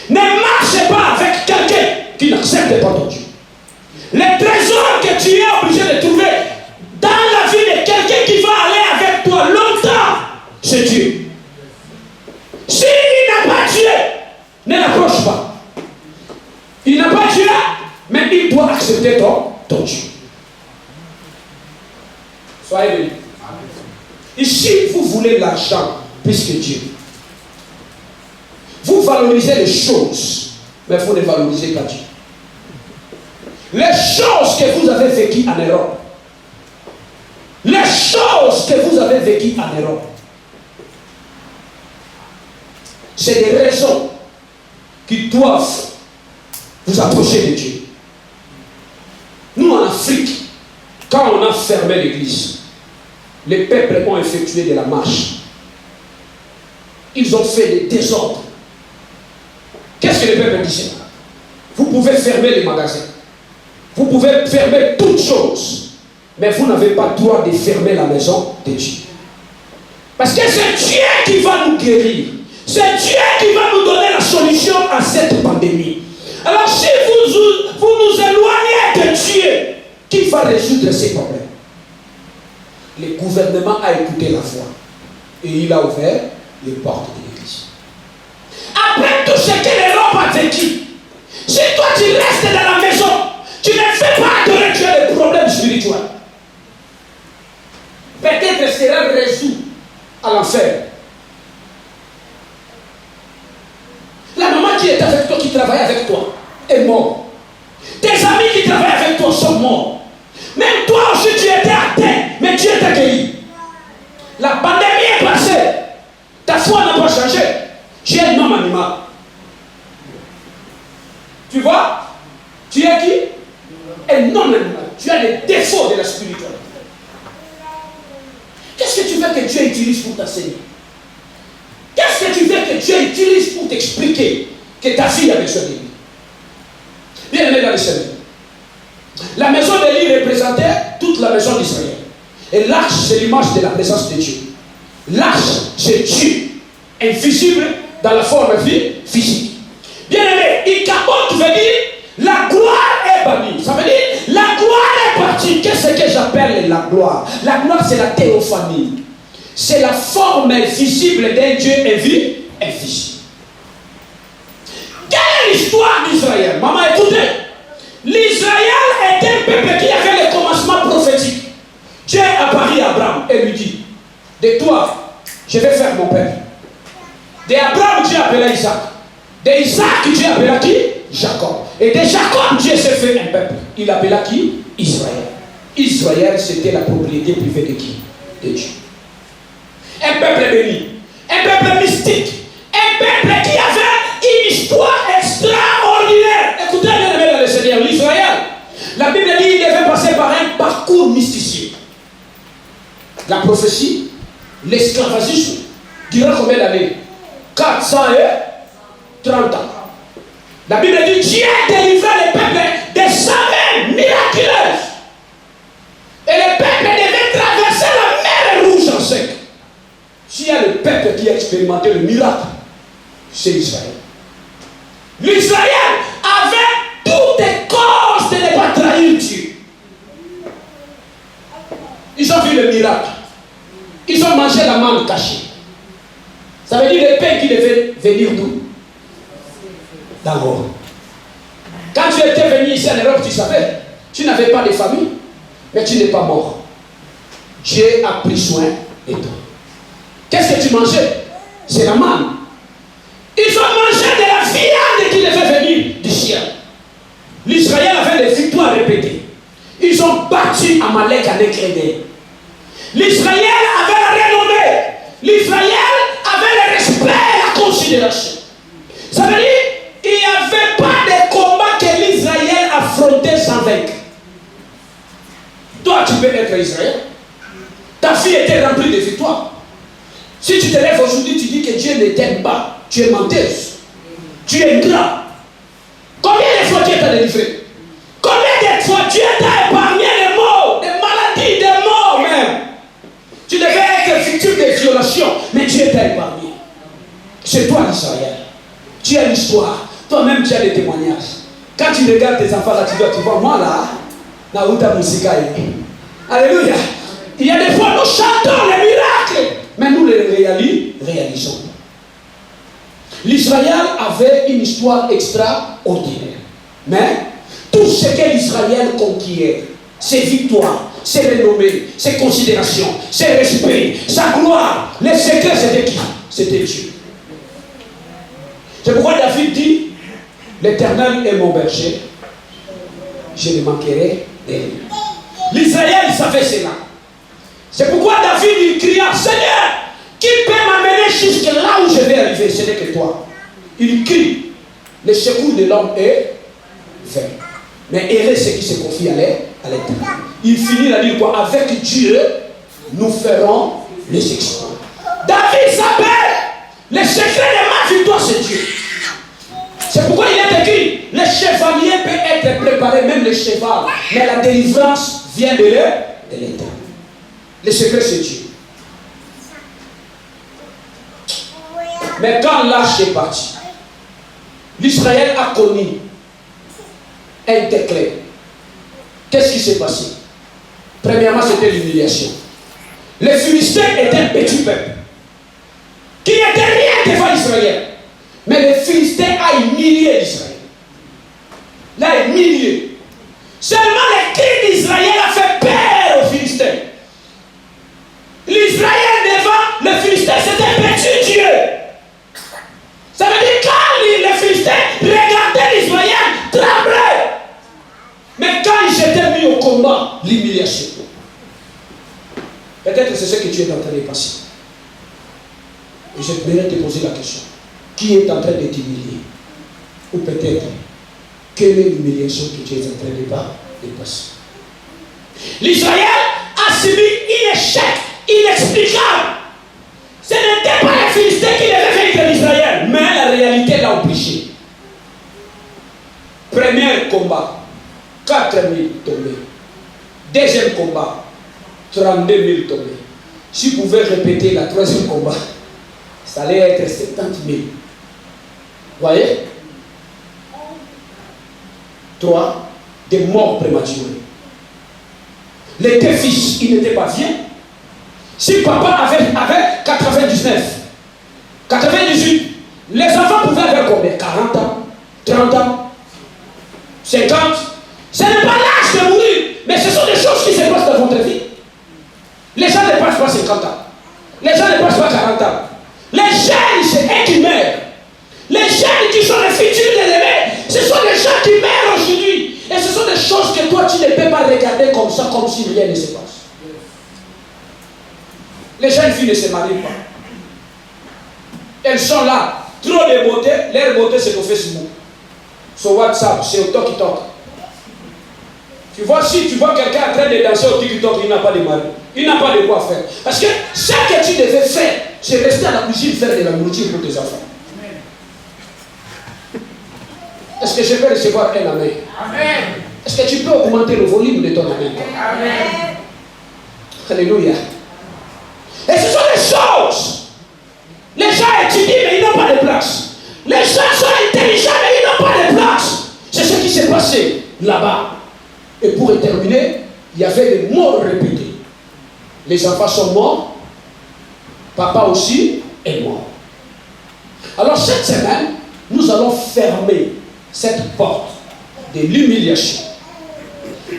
Ne marche pas avec quelqu'un qui n'accepte pas ton Dieu. Les trésors que tu es obligé de trouver dans la vie de quelqu'un qui va aller avec toi longtemps, c'est Dieu. S'il n'a pas Dieu, ne l'approche pas. Il n'a pas Dieu, mais il doit accepter ton Dieu. Soyez bénis. Ici, vous voulez l'argent plus que Dieu. Vous valorisez les choses, mais vous ne valorisez pas Dieu. Les choses que vous avez vécues en Europe, les choses que vous avez vécues en Europe, c'est des raisons qui doivent vous approcher de Dieu. Nous, en Afrique, quand on a fermé l'église, les peuples ont effectué de la marche. Ils ont fait des désordres. Qu'est-ce que les peuples disaient? Vous pouvez fermer les magasins. Vous pouvez fermer toutes choses. Mais vous n'avez pas le droit de fermer la maison de Dieu. Parce que c'est Dieu qui va nous guérir. C'est Dieu qui va nous donner la solution à cette pandémie. Alors si vous nous éloignez de Dieu, qui va résoudre ces problèmes? Le gouvernement a écouté la voix. Et il a ouvert les portes de l'église. Après tout ce que l'Europe a vécu, si toi tu restes dans la maison, tu ne fais pas adorer Dieu des problèmes spirituels. Peut-être sera résolu à l'enfer. La maman qui est avec toi, qui travaille avec toi, est morte. Tes amis qui travaillent avec toi sont morts. Même toi aussi tu étais atteint, mais Dieu t'a guéri. La pandémie est passée. Ta foi n'a pas changé. Tu es un homme animal. Tu vois? Tu es qui? Un homme animal. Tu as les défauts de la spiritualité. Qu'est-ce que tu veux que Dieu utilise pour t'enseigner? Qu'est-ce que tu veux que Dieu utilise pour t'expliquer que ta fille a besoin de lui? Bien aimé dans le Seigneur. La maison d'Élie représentait toute la maison d'Israël. Et l'arche, c'est l'image de la présence de Dieu. L'arche, c'est Dieu, invisible dans la forme physique. Bien aimé, Ikabot veut dire la gloire est bannie. Ça veut dire la gloire est partie. Qu'est-ce que j'appelle la gloire? La gloire, c'est la théophanie. C'est la forme visible d'un Dieu invisible. Quelle est l'histoire d'Israël? Maman, écoutez. L'Israël est un peuple qui avait le commencement prophétique. Dieu apparut à Abraham et lui dit: de toi, je vais faire mon peuple. D'Abraham, Dieu appela Isaac. D'Isaac, Dieu appela qui? Jacob. Et de Jacob, Dieu s'est fait un peuple. Il appela qui? Israël. Israël, c'était la propriété privée de qui? De Dieu. Un peuple béni. Un peuple mystique. Un peuple qui avait une histoire extraordinaire. Écoutez bien aimé dans le Seigneur, l'Israël. La Bible dit qu'il devait passer par un parcours mysticien. La prophétie, l'esclavagisme, durant combien d'années? 430 ans. La Bible dit Dieu délivrait les peuples des savants miraculeuses. Et les peuples devaient traverser la mer Rouge en sec. S'il y a le peuple qui a expérimenté le miracle, c'est Israël. L'Israël avait toutes les causes de ne pas trahir Dieu. Ils ont vu le miracle. Ils ont mangé la manne cachée. Ça veut dire le pain qui devait venir d'où? D'en haut. Quand tu étais venu ici en Europe, tu savais, tu n'avais pas de famille, mais tu n'es pas mort. Dieu a pris soin de toi. Qu'est-ce que tu mangeais? C'est la manne. Ils ont mangé de la viande qui devait venir du ciel. L'Israël avait des victoires répétées. Ils ont battu Amalek avec Éden. L'Israël avait la renommée. L'Israël avait le respect et la considération. Ça veut dire vaincre. Toi, tu peux être Israël. Ta fille était remplie de victoires. Si tu te lèves aujourd'hui, tu dis que Dieu ne t'aime pas, tu es menteuse. Tu es ingrat. Combien de fois Dieu t'a délivré? Combien de fois Dieu t'a épargné des morts, des maladies, des morts même? Tu devais être victime de violations, mais Dieu t'a épargné. C'est toi l'Israël. Tu as l'histoire. Toi-même, tu as des témoignages. Quand tu regardes tes enfants là, tu vois, moi là, Naouta Musikaï. Alléluia. Il y a des fois, nous chantons les miracles, mais nous les réalisons. L'Israël avait une histoire extraordinaire. Mais tout ce que l'Israël conquiert, ses victoires, ses renommées, ses considérations, ses respects, sa gloire, les secrets, c'était qui? C'était Dieu. C'est pourquoi David dit, l'Éternel est mon berger, je ne manquerai de rien. L'Israël savait cela. C'est pourquoi David il cria, Seigneur, qui peut m'amener jusque là où je vais arriver? Ce n'est que toi. Il crie, le secours de l'homme est vain. Mais heureux ceux qui se confient à l'Éternel. Il finit à dire quoi? Avec Dieu, nous ferons les exploits. David s'appelle, le secret de ma victoire, c'est Dieu. C'est pourquoi il est écrit, le chevalier peut être préparé, même le cheval, mais la délivrance vient de l'Éternel. Le secret, c'est Dieu. Mais quand l'âge est parti, l'Israël a connu un déclin. Qu'est-ce qui s'est passé? Premièrement, c'était l'humiliation. Les Philistins étaient un petit peuple qui n'était rien devant Israël. Mais les Philistins ont humilié l'Israël. Là, humilié. Seulement les cris d'Israël a fait peur aux Philistins. L'Israël devant le Philistin, c'était petit Dieu. Ça veut dire quand les Philistins regardaient l'Israël, tremblaient. Mais quand ils s'étaient mis au combat, l'humiliation. Peut-être c'est ce que tu es en train de passer. Et je voudrais te poser la question. Qui est en train de t'humilier? Ou peut-être, quelle est l'humiliation que tu es en train de passer? L'Israël a subi un échec inexplicable. Ce n'était pas les Philistins qui devaient vaincre l'Israël, mais la réalité l'a obligé. Premier combat, 4 000 tombés. Deuxième combat, 32 000 tombés. Si vous pouvez répéter la troisième combat, ça allait être 70 000. Voyez? 3, des morts prématurés. Les deux fils, ils n'étaient pas vieux. Si papa avait 99, 98, les enfants pouvaient avoir combien? 40 ans, 30 ans, 50. Ce n'est pas l'âge de mourir, mais ce sont des choses qui se passent dans votre vie. Les gens ne passent pas 50 ans. Les gens ne passent pas 40 ans. Les jeunes, c'est eux qui meurent. Les jeunes qui sont les futurs de demain, ce sont des gens qui meurent aujourd'hui. Et ce sont des choses que toi, tu ne peux pas regarder comme ça, comme si rien ne se passe. Les jeunes filles ne se marient pas. Elles sont là. Trop de beauté. Leur beauté, c'est au Facebook. Sur WhatsApp, c'est au TikTok. Tu vois, si tu vois quelqu'un en train de danser au TikTok, il n'a pas de mari. Il n'a pas de quoi faire. Parce que ce que tu devais faire, c'est rester à la cuisine, faire de la nourriture pour tes enfants. Est-ce que je peux recevoir un amen? Amen. Est-ce que tu peux augmenter le volume de ton amen? Amen. Alléluia. Et ce sont des choses. Les gens étudient, mais ils n'ont pas de place. Les gens sont intelligents, mais ils n'ont pas de place. C'est ce qui s'est passé là-bas. Et pour terminer, il y avait des morts répétés. Les enfants sont morts. Papa aussi est mort. Alors cette semaine, nous allons fermer cette porte de l'humiliation.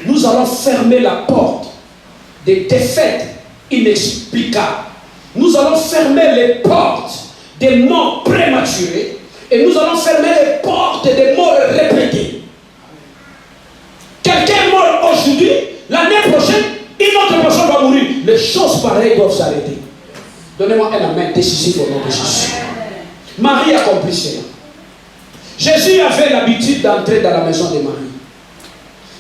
Nous allons fermer la porte des défaites inexplicables. Nous allons fermer les portes des morts prématurés et nous allons fermer les portes des morts répétées. Quelqu'un est mort aujourd'hui, l'année prochaine, une autre personne va mourir. Les choses pareilles doivent s'arrêter. Donnez-moi un amen décisif au nom de Jésus. Marie a compris cela. Jésus avait l'habitude d'entrer dans la maison de Marie.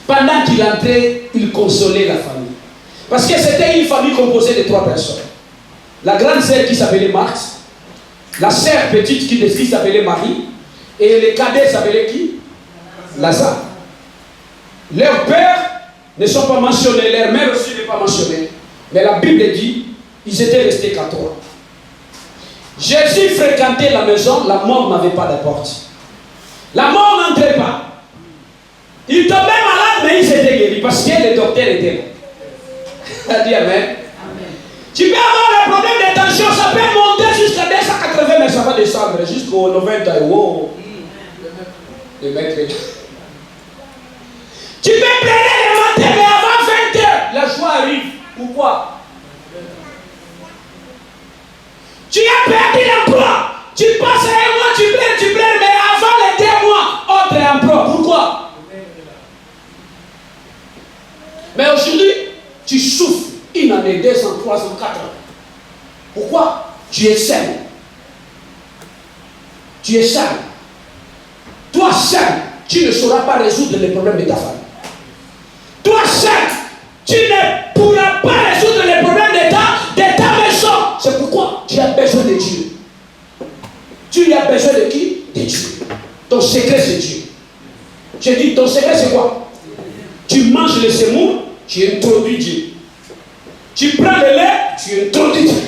Pendant qu'il entrait, il consolait la famille. Parce que c'était une famille composée de 3 personnes. La grande sœur qui s'appelait Marthe, la sœur petite qui s'appelait Marie, et les cadets s'appelaient qui? Lazare. Leurs pères ne sont pas mentionnés, leur mère aussi n'est pas mentionnée. Mais la Bible dit, ils étaient restés qu'à 3. Jésus fréquentait la maison, la mort n'avait pas de porte. La mort n'entrait pas. Il tombait malade, mais il s'était guéri parce que le docteur était là. Dis Amen. Amen. Tu peux avoir un problème de tension, ça peut monter jusqu'à 280, mais ça va descendre jusqu'au 90. Wow. Le maître est là. Tu peux pleurer le matin, mais avant 20 heures, la joie arrive. Pourquoi? Tu as perdu l'emploi. Tu passes un mois, tu pleures, mais avant les 2 mois, autre emploi. Pourquoi? Mais aujourd'hui, tu souffres 1 année, 2 ans, 3 ans, 4 ans. Pourquoi? Tu es seul. Tu es seul. Toi seul, tu ne sauras pas résoudre les problèmes de ta famille. Toi seul, tu ne pourras pas résoudre les problèmes de ta maison. C'est pourquoi tu as besoin de Dieu. Tu as besoin de qui? De Dieu. Ton secret, c'est Dieu. J'ai dit, ton secret, c'est quoi? Tu manges le semoule, tu introduis Dieu. Tu prends le lait, tu introduis Dieu.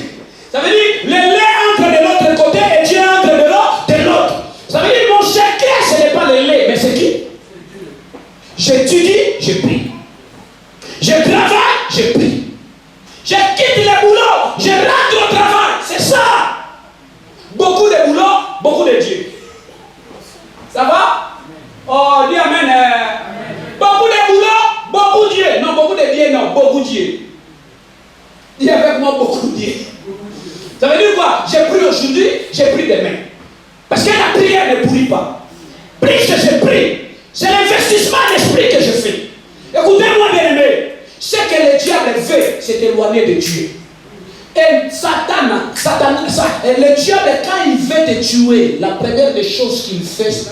Ça veut dire, le lait entre de l'autre côté et Dieu entre de l'autre. Ça veut dire, mon secret, ce n'est pas le lait, mais c'est qui? J'étudie, je prie. Je travaille, je prie. Je quitte le boulot, je rentre au travail. C'est ça. Beaucoup de boulot, beaucoup de Dieu. Ça va? Oh, dis Amen. Beaucoup de boulot, beaucoup de Dieu. Non, beaucoup de Dieu, non, beaucoup de Dieu. Dis avec moi beaucoup de Dieu. Ça veut dire quoi? J'ai pris aujourd'hui, j'ai pris demain. Parce que la prière ne pourrit pas. Plus que je prie, c'est l'investissement d'esprit que je fais. Écoutez-moi bien aimé. Ce que le diable veut, c'est éloigner de Dieu. Et le diable, quand il veut te tuer, la première des choses qu'il fait,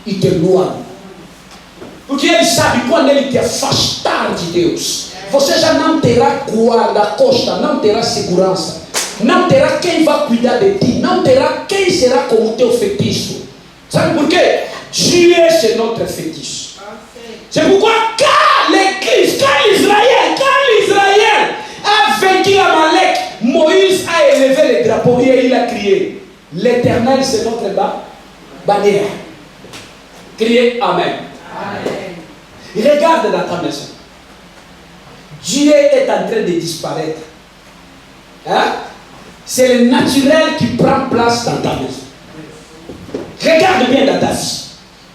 il t'éloigne. Porque ele sabe quando ele te afastar de Deus, você já não terá guarda-costa, não terá segurança, não terá quem vai cuidar de ti, não terá quem será como teu feitiço. Sabe por quê? Dieu, c'est notre fétiche. C'est pourquoi quand l'Église, quand l'Israël a vaincu Amalek, Moïse a élevé le drapeau et il a crié, l'Éternel c'est notre bannière. Criez Amen. Amen. Regarde dans ta maison. Dieu est en train de disparaître. Hein? C'est le naturel qui prend place dans ta maison. Regarde bien dans ta vie.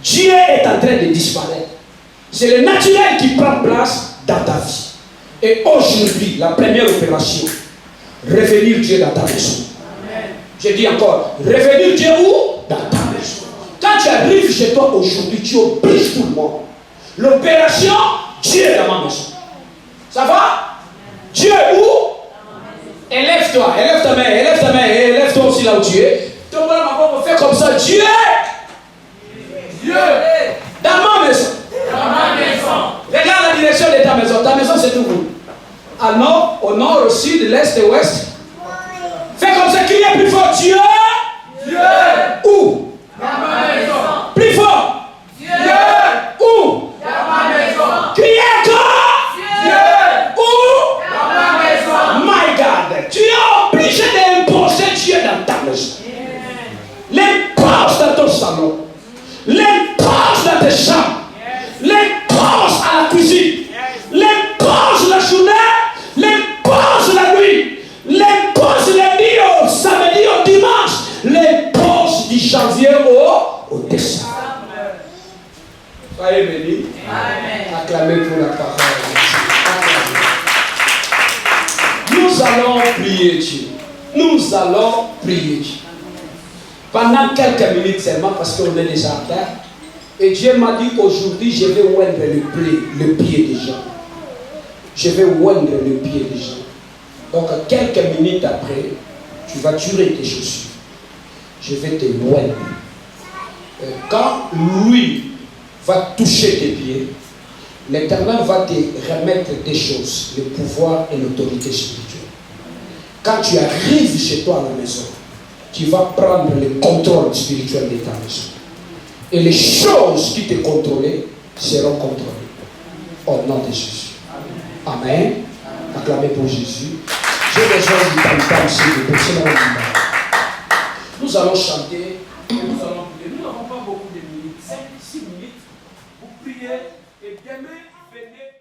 Dieu est en train de disparaître. C'est le naturel qui prend place dans ta vie. Et aujourd'hui, la première opération, revenir Dieu dans ta maison. Amen. Je dis encore, revenir Dieu où? Dans ta maison. Quand tu arrives chez toi aujourd'hui, tu obliges tout le monde. L'opération, Dieu est dans ma maison. Ça va? Dieu est où? Élève-toi, élève ta main, élève-toi aussi là où tu es. Ton maman fait comme ça, Dieu. Dieu. Dans ma maison. Dans ma maison. Regarde la direction de ta maison. Ta maison, c'est tout où? À nord, au nord, au sud, l'est et l'ouest. Fais comme ça, criez plus fort. Dieu. Dieu. Où? Dans ma maison. Plus fort. Dieu. Où? Dans ma maison. Criez encore. Dieu. Où? Dans ma maison. My God. Tu es obligé d'imposer Dieu dans ta maison. L'impose dans ton salon. L'impose dans tes chambres. L'impose à la cuisine. L'impose la journée. L'impose la nuit. L'impose lundi au samedi au dimanche. L'impose du janvier au décembre. Soyez bénis. Acclamez pour la parole. Nous allons prier Dieu. Nous allons prier Dieu. Pendant quelques minutes seulement, parce qu'on est déjà en terre. Et Dieu m'a dit aujourd'hui, je vais oindre le pied des gens. Je vais oindre le pied des gens. Donc, quelques minutes après, tu vas tuer tes chaussures. Je vais te oindre. Quand lui va toucher tes pieds, l'Éternel va te remettre des choses, le pouvoir et l'autorité spirituelle. Quand tu arrives chez toi à la maison, tu vas prendre le contrôle spirituel de ta maison. Et les choses qui te contrôlaient seront contrôlées. Au nom de Jésus. Amen. Acclamez pour Jésus. J'ai besoin du tam-tam ici, de pousser dans le monde. Nous allons chanter et nous allons prier. Nous n'avons pas beaucoup de minutes, 5-6 minutes. Vous priez et demain, venez.